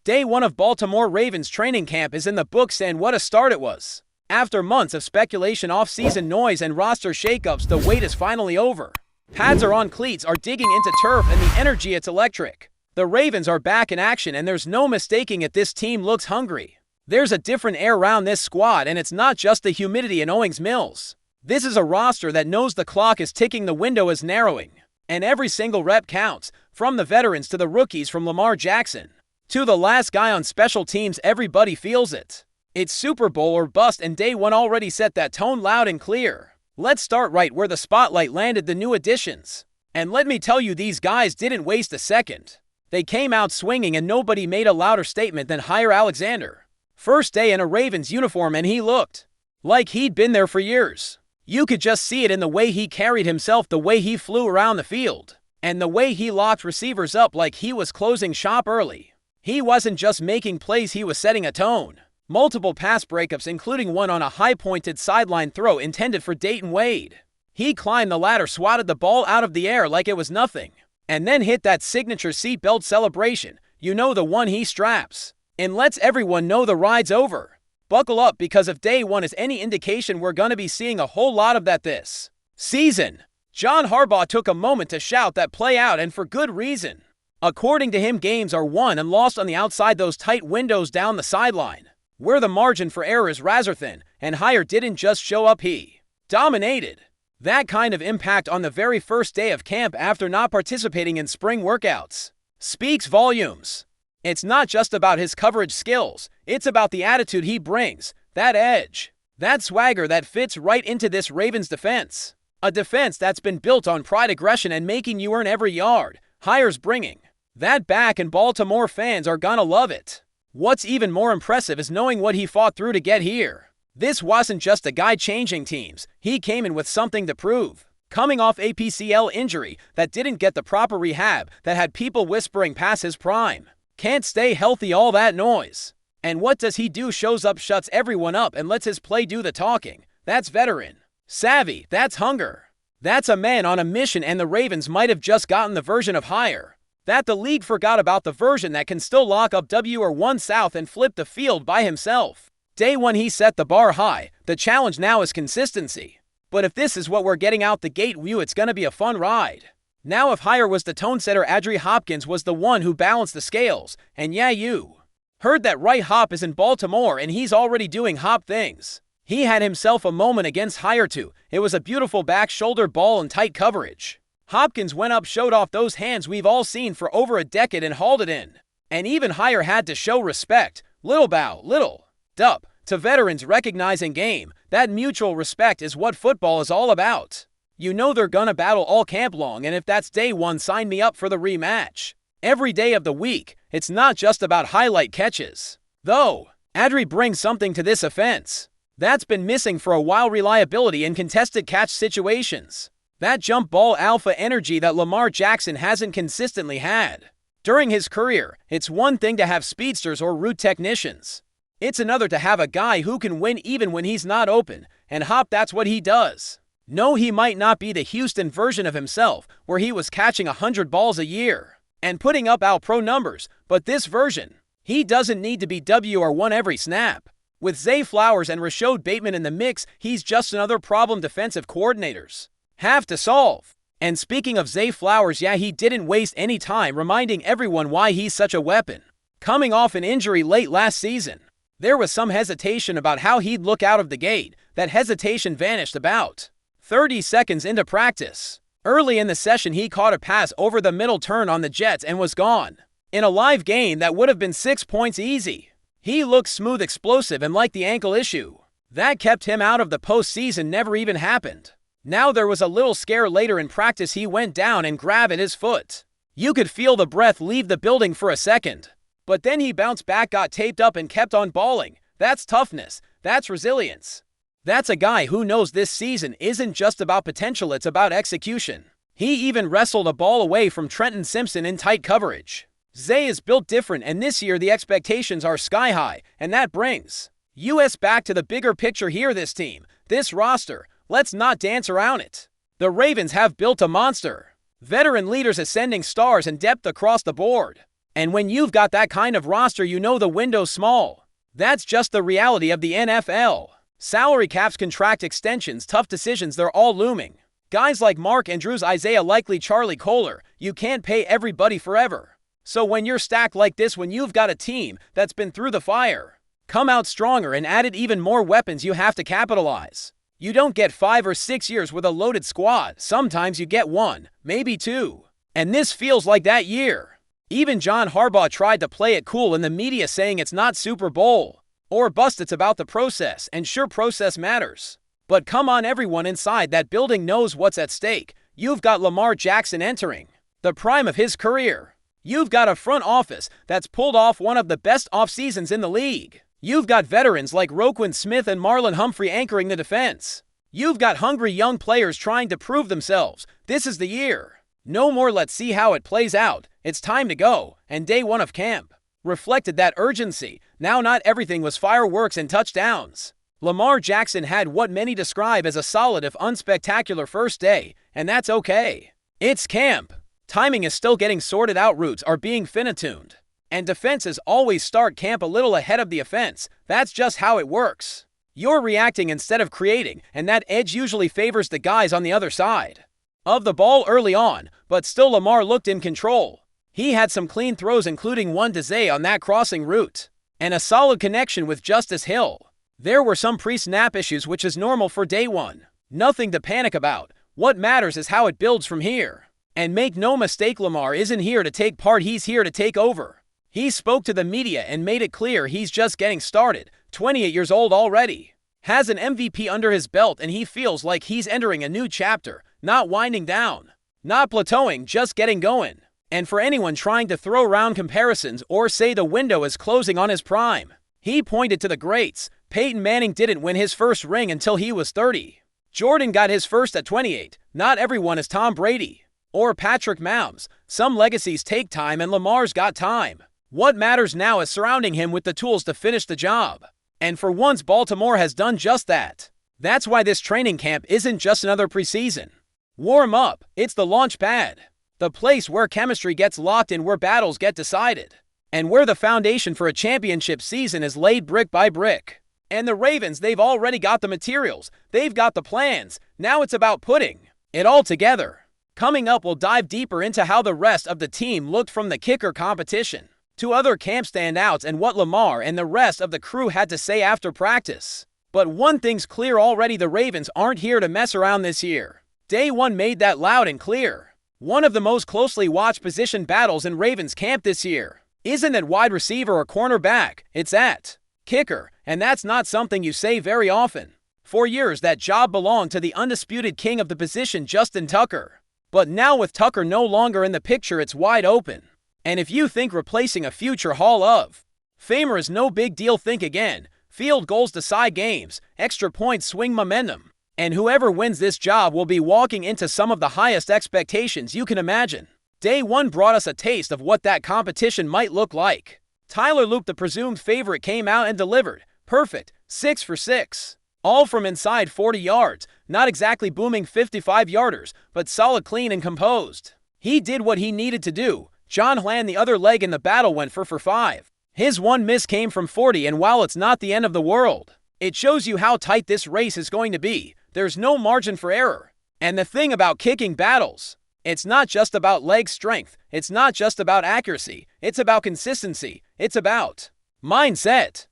Day 1 of Baltimore Ravens training camp is in the books, and what a start it was. After months of speculation, off-season noise, and roster shakeups, the wait is finally over. Pads are on, cleats are digging into turf, and the energy, it's electric. The Ravens are back in action, and there's no mistaking it, this team looks hungry. There's a different air around this squad, and it's not just the humidity in MYLES. This is a roster that knows the clock is ticking, the window is narrowing. And every single rep counts, from the veterans to the rookies, from Lamar Jackson to the last guy on special teams. Everybody feels it. It's Super Bowl or bust, and Day 1 already set that tone loud and clear. Let's start right where the spotlight landed, the new additions. And let me tell you, these guys didn't waste a second. They came out swinging, and nobody made a louder statement than Jaire Alexander. First day in a Ravens uniform, and he looked like he'd been there for years. You could just see it in the way he carried himself, the way he flew around the field, and the way he locked receivers up like he was closing shop early. He wasn't just making plays, he was setting a tone. Multiple pass breakups, including one on a high-pointed sideline throw intended for Dayton Wade. He climbed the ladder, swatted the ball out of the air like it was nothing, and then hit that signature seatbelt celebration. You know, the one he straps and lets everyone know the ride's over. Buckle up, because if Day 1 is any indication, we're gonna be seeing a whole lot of that this season. John Harbaugh took a moment to shout that play out, and for good reason. According to him, games are won and lost on the outside, those tight windows down the sideline, where the margin for error is razor thin, and Jaire didn't just show up, he dominated. That kind of impact on the very first day of camp after not participating in spring workouts speaks volumes. It's not just about his coverage skills, it's about the attitude he brings, that edge, that swagger that fits right into this Ravens defense. A defense that's been built on pride, aggression, and making you earn every yard. Jaire's bringing that back, and Baltimore fans are gonna love it. What's even more impressive is knowing what he fought through to get here. This wasn't just a guy changing teams, he came in with something to prove. Coming off a PCL injury that didn't get the proper rehab, that had people whispering past his prime. Can't stay healthy, all that noise. And what does he do? Shows up, shuts everyone up, and lets his play do the talking. That's veteran savvy, that's hunger. That's a man on a mission, and the Ravens might have just gotten the version of Jaire that the league forgot about, the version that can still lock up W or 1 South and flip the field by himself. Day 1 he set the bar high. The challenge now is consistency. But if this is what we're getting out the gate, it's gonna be a fun ride. Now, if Jaire was the tone setter, Adree Hopkins was the one who balanced the scales. And yeah, you heard that right. Hop is in Baltimore, and he's already doing Hop things. He had himself a moment against Jaire too. It was a beautiful back shoulder ball in tight coverage. Hopkins went up, showed off those hands we've all seen for over a decade, and hauled it in. And even Jaire had to show respect. Little bow, little dup to veterans recognizing game. That mutual respect is what football is all about. You know they're gonna battle all camp long, and if that's Day 1, sign me up for the rematch. Every day of the week, it's not just about highlight catches. Though, Adree brings something to this offense that's been missing for a while: reliability in contested catch situations. That jump ball alpha energy that Lamar Jackson hasn't consistently had during his career. It's one thing to have speedsters or route technicians. It's another to have a guy who can win even when he's not open, and Hop, that's what he does. No, he might not be the Houston version of himself, where he was catching 100 balls a year and putting up All-Pro numbers, but this version, he doesn't need to be W or 1 every snap. With Zay Flowers and Rashod Bateman in the mix, he's just another problem defensive coordinators have to solve. And speaking of Zay Flowers, yeah, he didn't waste any time reminding everyone why he's such a weapon. Coming off an injury late last season, there was some hesitation about how he'd look out of the gate. That hesitation vanished about 30 seconds into practice. Early in the session, he caught a pass over the middle turn on the Jets and was gone. In a live game, that would have been 6 points easy. He looked smooth, explosive, and like the ankle issue that kept him out of the postseason never even happened. Now there was a little scare later in practice. He went down and grabbed at his foot. You could feel the breath leave the building for a second. But then he bounced back, got taped up, and kept on balling. That's toughness. That's resilience. That's a guy who knows this season isn't just about potential, it's about execution. He even wrestled a ball away from Trenton Simpson in tight coverage. Zay is built different, and this year the expectations are sky high, and that brings us back to the bigger picture here. This team, this roster, let's not dance around it. The Ravens have built a monster. Veteran leaders, ascending stars, and depth across the board. And when you've got that kind of roster, you know the window's small. That's just the reality of the NFL. Salary caps, contract extensions, tough decisions, they're all looming. Guys like Mark Andrews, Isaiah Likely, Charlie Kolar, you can't pay everybody forever. So when you're stacked like this, when you've got a team that's been through the fire, come out stronger and added even more weapons, you have to capitalize. You don't get 5 or 6 years with a loaded squad. Sometimes you get 1, maybe 2. And this feels like that year. Even John Harbaugh tried to play it cool in the media, saying it's not Super Bowl or bust, it's about the process, and sure, process matters. But come on, everyone inside that building knows what's at stake. You've got Lamar Jackson entering the prime of his career. You've got a front office that's pulled off one of the best off seasons in the league. You've got veterans like Roquan Smith and Marlon Humphrey anchoring the defense. You've got hungry young players trying to prove themselves. This is the year. No more let's see how it plays out. It's time to go. And day one of camp reflected that urgency. Now, not everything was fireworks and touchdowns. Lamar Jackson had what many describe as a solid if unspectacular first day, and that's okay. It's camp. Timing is still getting sorted out, routes are being fine-tuned. And defenses always start camp a little ahead of the offense. That's just how it works. You're reacting instead of creating, and that edge usually favors the guys on the other side of the ball early on, but still Lamar looked in control. He had some clean throws, including one to Zay on that crossing route, and a solid connection with Justice Hill. There were some pre-snap issues, which is normal for day one. Nothing to panic about. What matters is how it builds from here. And make no mistake, Lamar isn't here to take part, he's here to take over. He spoke to the media and made it clear he's just getting started. 28 years old already. Has an MVP under his belt, and he feels like he's entering a new chapter. Not winding down. Not plateauing, just getting going. And for anyone trying to throw around comparisons or say the window is closing on his prime, he pointed to the greats. Peyton Manning didn't win his first ring until he was 30. Jordan got his first at 28. Not everyone is Tom Brady or Patrick Mahomes. Some legacies take time, and Lamar's got time. What matters now is surrounding him with the tools to finish the job. And for once, Baltimore has done just that. That's why this training camp isn't just another preseason warm up. It's the launch pad. The place where chemistry gets locked in, where battles get decided, and where the foundation for a championship season is laid brick by brick. And the Ravens, they've already got the materials. They've got the plans. Now it's about putting it all together. Coming up, we'll dive deeper into how the rest of the team looked, from the kicker competition to other camp standouts, and what Lamar and the rest of the crew had to say after practice. But one thing's clear already, the Ravens aren't here to mess around this year. Day one made that loud and clear. One of the most closely watched position battles in Ravens camp this year isn't at wide receiver or cornerback, it's at kicker, and that's not something you say very often. For years, that job belonged to the undisputed king of the position, Justin Tucker. But now, with Tucker no longer in the picture, it's wide open. And if you think replacing a future Hall of Famer is no big deal, think again. Field goals decide games, extra points swing momentum, and whoever wins this job will be walking into some of the highest expectations you can imagine. Day one brought us a taste of what that competition might look like. Tyler Loop, the presumed favorite, came out and delivered. Perfect, 6 for 6. All from inside 40 yards. Not exactly booming 55-yarders, but solid, clean, and composed. He did what he needed to do. John Hlan, the other leg in the battle, went for 5. His one miss came from 40, and while it's not the end of the world, it shows you how tight this race is going to be. There's no margin for error. And the thing about kicking battles, it's not just about leg strength. It's not just about accuracy. It's about consistency. It's about mindset.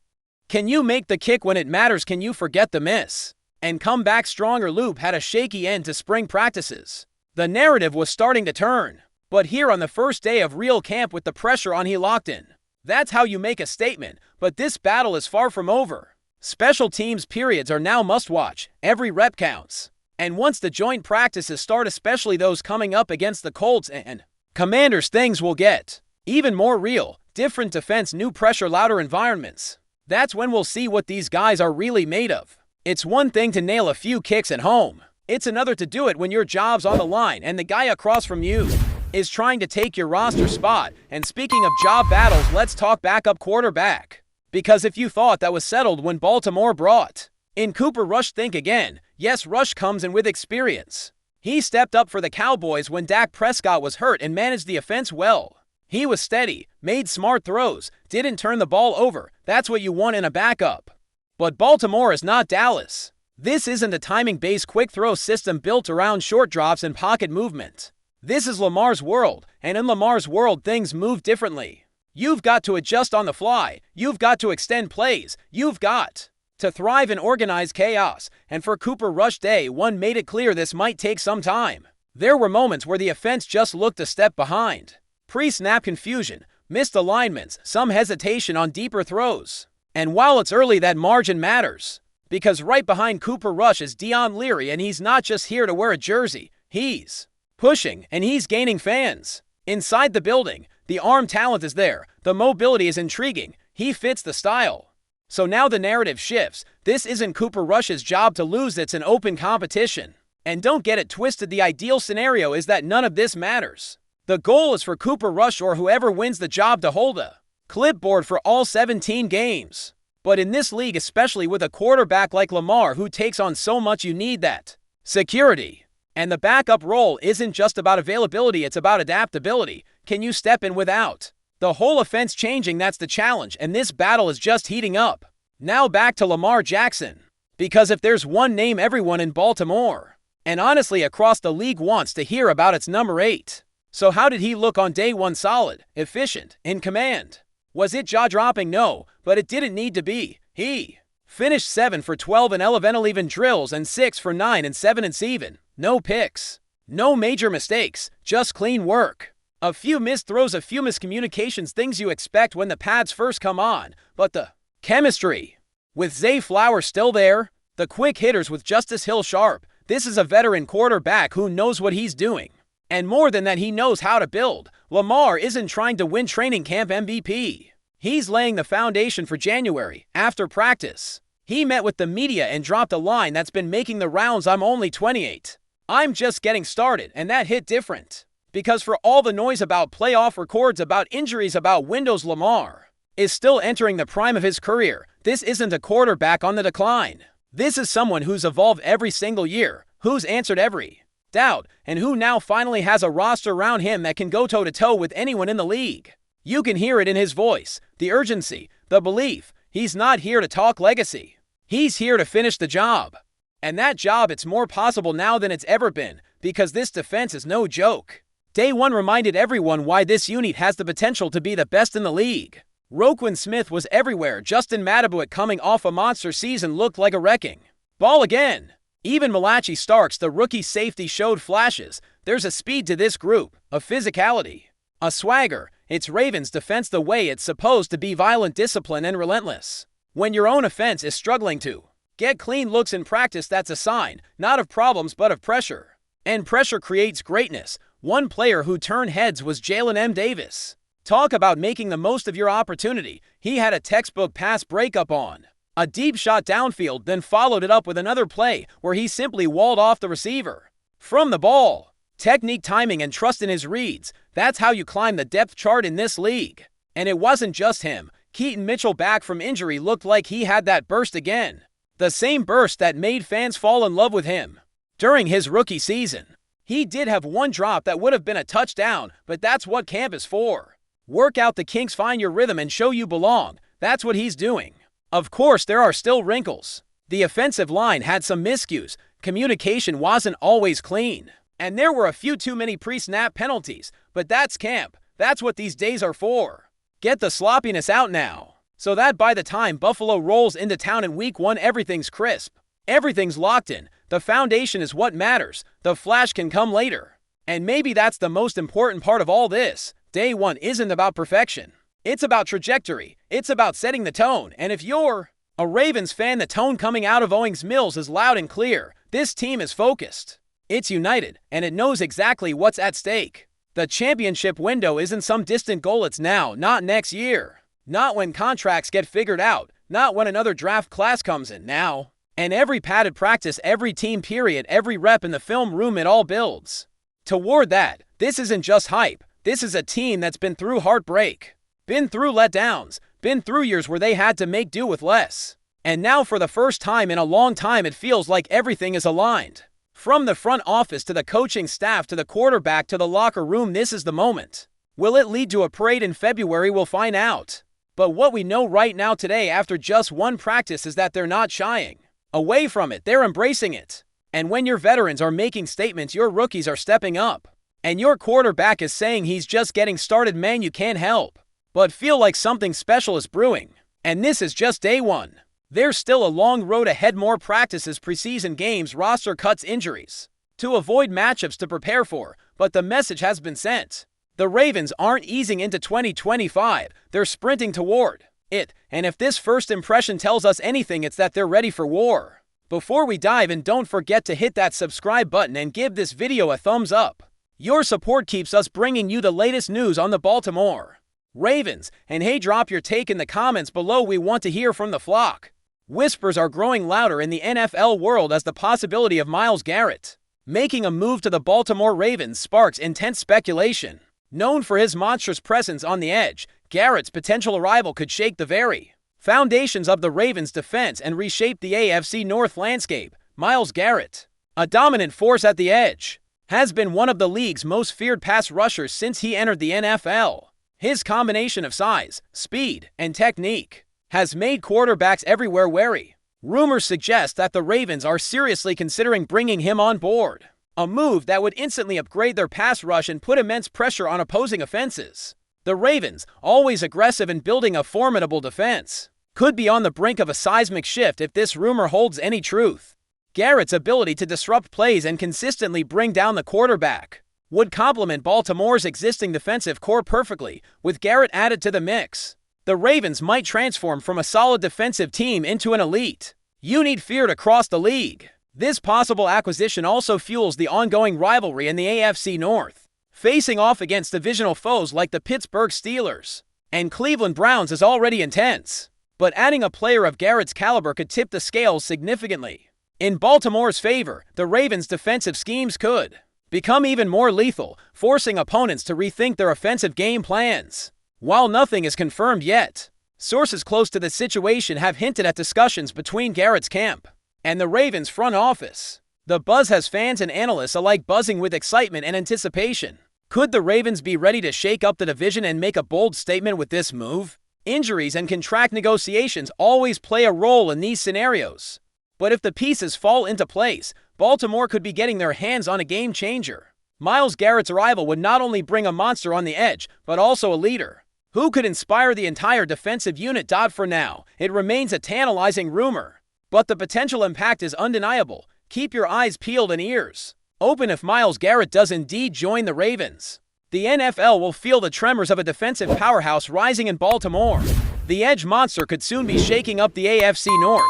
Can you make the kick when it matters? Can you forget the miss and come back stronger? Loop had a shaky end to spring practices. The narrative was starting to turn. But here on the first day of real camp, with the pressure on, he locked in. That's how you make a statement. But this battle is far from over. Special teams periods are now must-watch. Every rep counts. And once the joint practices start, especially those coming up against the Colts and Commanders, things will get even more real. Different defense, new pressure, louder environments. That's when we'll see what these guys are really made of. It's one thing to nail a few kicks at home. It's another to do it when your job's on the line and the guy across from you is trying to take your roster spot. And speaking of job battles, let's talk backup quarterback. Because if you thought that was settled when Baltimore brought in Cooper Rush, think again. Yes, Rush comes in with experience. He stepped up for the Cowboys when Dak Prescott was hurt and managed the offense well. He was steady, made smart throws, didn't turn the ball over. That's what you want in a backup. But Baltimore is not Dallas. This isn't a timing-based quick throw system built around short drops and pocket movement. This is Lamar's world, and in Lamar's world, things move differently. You've got to adjust on the fly. You've got to extend plays. You've got to thrive in organized chaos. And for Cooper Rush, Day 1 made it clear this might take some time. There were moments where the offense just looked a step behind. Pre-snap confusion, missed alignments, some hesitation on deeper throws. And while it's early, that margin matters. Because right behind Cooper Rush is Dion Leary, and he's not just here to wear a jersey. He's pushing, and he's gaining fans. Inside the building, the arm talent is there. The mobility is intriguing. He fits the style. So now the narrative shifts. This isn't Cooper Rush's job to lose. It's an open competition. And don't get it twisted. The ideal scenario is that none of this matters. The goal is for Cooper Rush or whoever wins the job to hold a clipboard for all 17 games. But in this league, especially with a quarterback like Lamar who takes on so much, you need that security. And the backup role isn't just about availability, it's about adaptability. Can you step in without the whole offense changing? That's the challenge, and this battle is just heating up. Now back to Lamar Jackson. Because if there's one name everyone in Baltimore, and honestly across the league, wants to hear about, it's number 8. So how did he look on day 1? Solid, efficient, in command. Was it jaw-dropping? No, but it didn't need to be. He finished 7 for 12 in 11 drills and 6 for 9 and 7 and 7. No picks. No major mistakes. Just clean work. A few missed throws, a few miscommunications, things you expect when the pads first come on. But the chemistry with Zay Flowers still there. The quick hitters with Justice Hill sharp. This is a veteran quarterback who knows what he's doing. And more than that, he knows how to build. Lamar isn't trying to win training camp MVP. He's laying the foundation for January, after practice. He met with the media and dropped a line that's been making the rounds. I'm only 28. I'm just getting started, and that hit different. Because for all the noise about playoff records, about injuries, about windows, Lamar is still entering the prime of his career. This isn't a quarterback on the decline. This is someone who's evolved every single year, who's answered every doubt, and who now finally has a roster around him that can go toe-to-toe with anyone in the league. You can hear it in his voice, the urgency, the belief. He's not here to talk legacy. He's here to finish the job. And that job, it's more possible now than it's ever been, because this defense is no joke. Day 1 reminded everyone why this unit has the potential to be the best in the league. Roquan Smith was everywhere. Justin Matabuik, coming off a monster season, looked like a wrecking ball again. Even Malachi Starks, the rookie safety, showed flashes. There's a speed to this group, a physicality, a swagger. It's Ravens defense the way it's supposed to be: violent, discipline, and relentless. When your own offense is struggling to get clean looks in practice, that's a sign, not of problems, but of pressure. And pressure creates greatness. One player who turned heads was Jalen M. Davis. Talk about making the most of your opportunity. He had a textbook pass breakup on a deep shot downfield, then followed it up with another play where he simply walled off the receiver from the ball. Technique, timing, and trust in his reads. That's how you climb the depth chart in this league. And it wasn't just him. Keaton Mitchell, back from injury, looked like he had that burst again. The same burst that made fans fall in love with him during his rookie season. He did have one drop that would have been a touchdown, but that's what camp is for. Work out the kinks, find your rhythm, and show you belong. That's what he's doing. Of course, there are still wrinkles. The offensive line had some miscues. Communication wasn't always clean. And there were a few too many pre-snap penalties. But that's camp. That's what these days are for. Get the sloppiness out now, so that by the time Buffalo rolls into town in week 1, everything's crisp. Everything's locked in. The foundation is what matters. The flash can come later. And maybe that's the most important part of all this. Day 1 isn't about perfection. It's about trajectory. It's about setting the tone. And if you're a Ravens fan, the tone coming out of Owings Mills is loud and clear. This team is focused. It's united, and it knows exactly what's at stake. The championship window isn't some distant goal. It's now, not next year. Not when contracts get figured out. Not when another draft class comes in. Now. And every padded practice, every team period, every rep in the film room, it all builds toward that. This isn't just hype. This is a team that's been through heartbreak, been through letdowns, been through years where they had to make do with less. And now, for the first time in a long time, it feels like everything is aligned. From the front office to the coaching staff to the quarterback to the locker room, this is the moment. Will it lead to a parade in February? We'll find out. But what we know right now today after just one practice is that they're not shying away from it. They're embracing it. And when your veterans are making statements, your rookies are stepping up. And your quarterback is saying he's just getting started, man, you can't help but feel like something special is brewing. And this is just day one. There's still a long road ahead, more practices, preseason games, roster cuts, injuries to avoid, matchups to prepare for, but the message has been sent. The Ravens aren't easing into 2025, they're sprinting toward it, and if this first impression tells us anything, it's that they're ready for war. Before we dive in, don't forget to hit that subscribe button and give this video a thumbs up. Your support keeps us bringing you the latest news on the Baltimore Ravens, and hey, drop your take in the comments below. We want to hear from the flock. Whispers are growing louder in the NFL world as the possibility of Myles Garrett making a move to the Baltimore Ravens sparks intense speculation. Known for his monstrous presence on the edge, Garrett's potential arrival could shake the very foundations of the Ravens' defense and reshape the AFC North landscape. Myles Garrett, a dominant force at the edge, has been one of the league's most feared pass rushers since he entered the NFL. His combination of size, speed, and technique has made quarterbacks everywhere wary. Rumors suggest that the Ravens are seriously considering bringing him on board, a move that would instantly upgrade their pass rush and put immense pressure on opposing offenses. The Ravens, always aggressive in building a formidable defense, could be on the brink of a seismic shift if this rumor holds any truth. Garrett's ability to disrupt plays and consistently bring down the quarterback would complement Baltimore's existing defensive core perfectly. With Garrett added to the mix, the Ravens might transform from a solid defensive team into an elite unit feared across the league. This possible acquisition also fuels the ongoing rivalry in the AFC North, facing off against divisional foes like the Pittsburgh Steelers and Cleveland Browns is already intense. But adding a player of Garrett's caliber could tip the scales significantly in Baltimore's favor. The Ravens' defensive schemes could become even more lethal, forcing opponents to rethink their offensive game plans. While nothing is confirmed yet, sources close to the situation have hinted at discussions between Garrett's camp and the Ravens front office. The buzz has fans and analysts alike buzzing with excitement and anticipation. Could the Ravens be ready to shake up the division and make a bold statement with this move? Injuries and contract negotiations always play a role in these scenarios. But if the pieces fall into place, Baltimore could be getting their hands on a game changer. Myles Garrett's arrival would not only bring a monster on the edge, but also a leader who could inspire the entire defensive unit. For now, it remains a tantalizing rumor, but the potential impact is undeniable. Keep your eyes peeled and ears open if Myles Garrett does indeed join the Ravens. The NFL will feel the tremors of a defensive powerhouse rising in Baltimore. The edge monster could soon be shaking up the AFC North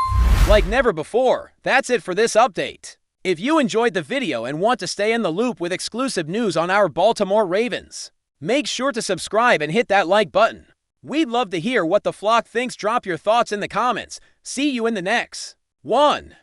like never before. That's it for this update. If you enjoyed the video and want to stay in the loop with exclusive news on our Baltimore Ravens, make sure to subscribe and hit that like button. We'd love to hear what the flock thinks. Drop your thoughts in the comments. See you in the next one.